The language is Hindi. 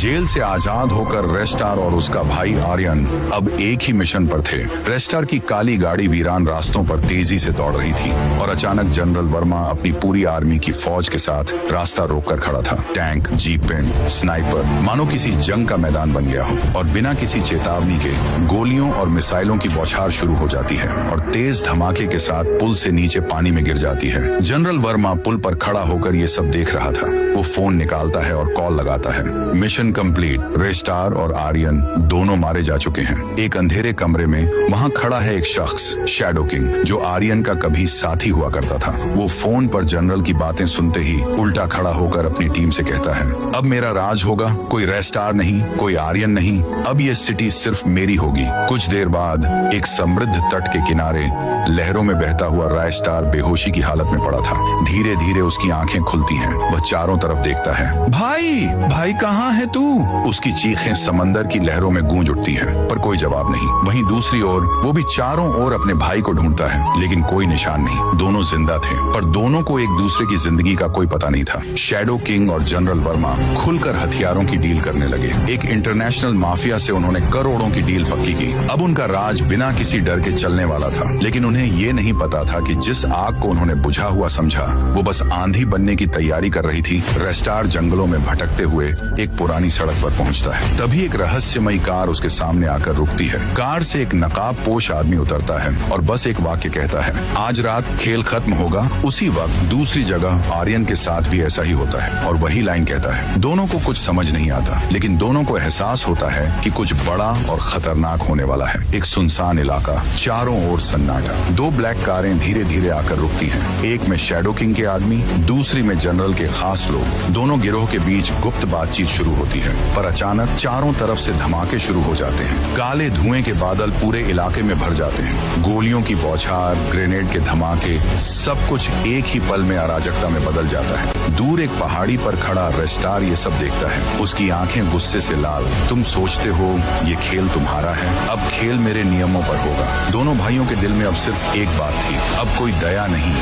जेल से आजाद होकर रेस्टार और उसका भाई आर्यन अब एक ही मिशन पर थे। रेस्टार की काली गाड़ी वीरान रास्तों पर तेजी से दौड़ रही थी और अचानक जनरल वर्मा अपनी पूरी आर्मी की फौज के साथ रास्ता रोककर खड़ा था। टैंक, जीपें, स्नाइपर, मानो किसी जंग का मैदान बन गया हो और बिना किसी चेतावनी के गोलियों और मिसाइलों की बौछार शुरू हो जाती है और तेज धमाके के साथ पुल से नीचे पानी में गिर जाती है। जनरल वर्मा पुल पर खड़ा होकर ये सब देख रहा था। वो फोन निकालता है और कॉल लगाता है। Mission complete. रेस्टार और आर्यन दोनों मारे जा चुके हैं। एक अंधेरे कमरे में वहाँ खड़ा है एक शख्स, शैडो किंग, जो आर्यन का कभी साथी हुआ करता था। वो फोन पर जनरल की बातें सुनते ही उल्टा खड़ा होकर अपनी टीम से कहता है, अब मेरा राज होगा, कोई रेस्टार नहीं, कोई आर्यन नहीं, अब ये सिटी सिर्फ मेरी होगी। कुछ देर बाद एक समृद्ध तट के किनारे लहरों में बहता हुआ रेस्टार बेहोशी की हालत में पड़ा था। धीरे धीरे उसकी आंखें खुलती हैं। वह चारों तरफ देखता है। भाई, भाई कहाँ है तू? उसकी चीखें समंदर की लहरों में गूंज उठती हैं, पर कोई जवाब नहीं। वहीं दूसरी ओर वो भी चारों ओर अपने भाई को ढूंढता है, लेकिन कोई निशान नहीं। दोनों जिंदा थे, पर दोनों को एक दूसरे की जिंदगी का कोई पता नहीं था। शैडो किंग और जनरल वर्मा खुलकर हथियारों की डील करने लगे। एक इंटरनेशनल माफिया से उन्होंने करोड़ों की डील पक्की की। अब उनका राज बिना किसी डर के चलने वाला था, लेकिन उन्हें ये नहीं पता था कि जिस आग को उन्होंने बुझा हुआ समझा, वो बस आंधी बनने की तैयारी कर रही थी। रेस्टार जंगलों में भटकते हुए एक पुरानी सड़क पर पहुंचता है। तभी एक रहस्यमयी कार उसके सामने आकर रुकती है। कार से एक नकाबपोश आदमी उतरता है और बस एक वाक्य कहता है, आज रात खेल खत्म होगा। उसी वक्त दूसरी जगह आर्यन के साथ भी ऐसा ही होता है और वही लाइन कहता है। दोनों को कुछ समझ नहीं आता, लेकिन दोनों को एहसास होता है कि कुछ बड़ा और खतरनाक होने वाला है। एक सुनसान इलाका, चारों ओर सन्नाटा। दो ब्लैक कारें धीरे धीरे आकर रुकती हैं। एक में शैडो किंग के आदमी, दूसरी में जनरल के खास लोग। दोनों गिरोह के बीच गुप्त बातचीत शुरू होती है, पर अचानक चारों तरफ से धमाके शुरू हो जाते हैं। काले धुएं के बादल पूरे इलाके में भर जाते हैं। गोलियों की बौछार, ग्रेनेड के धमाके, सब कुछ एक ही पल में अराजकता में बदल जाता है। दूर एक पहाड़ी पर खड़ा रेस्टार ये सब देखता है। उसकी आंखें गुस्से से लाल। तुम सोचते हो ये खेल तुम्हारा है, अब खेल मेरे नियमों पर होगा। दोनों भाइयों के दिल में अब सिर्फ एक बात थी, अब कोई दया नहीं,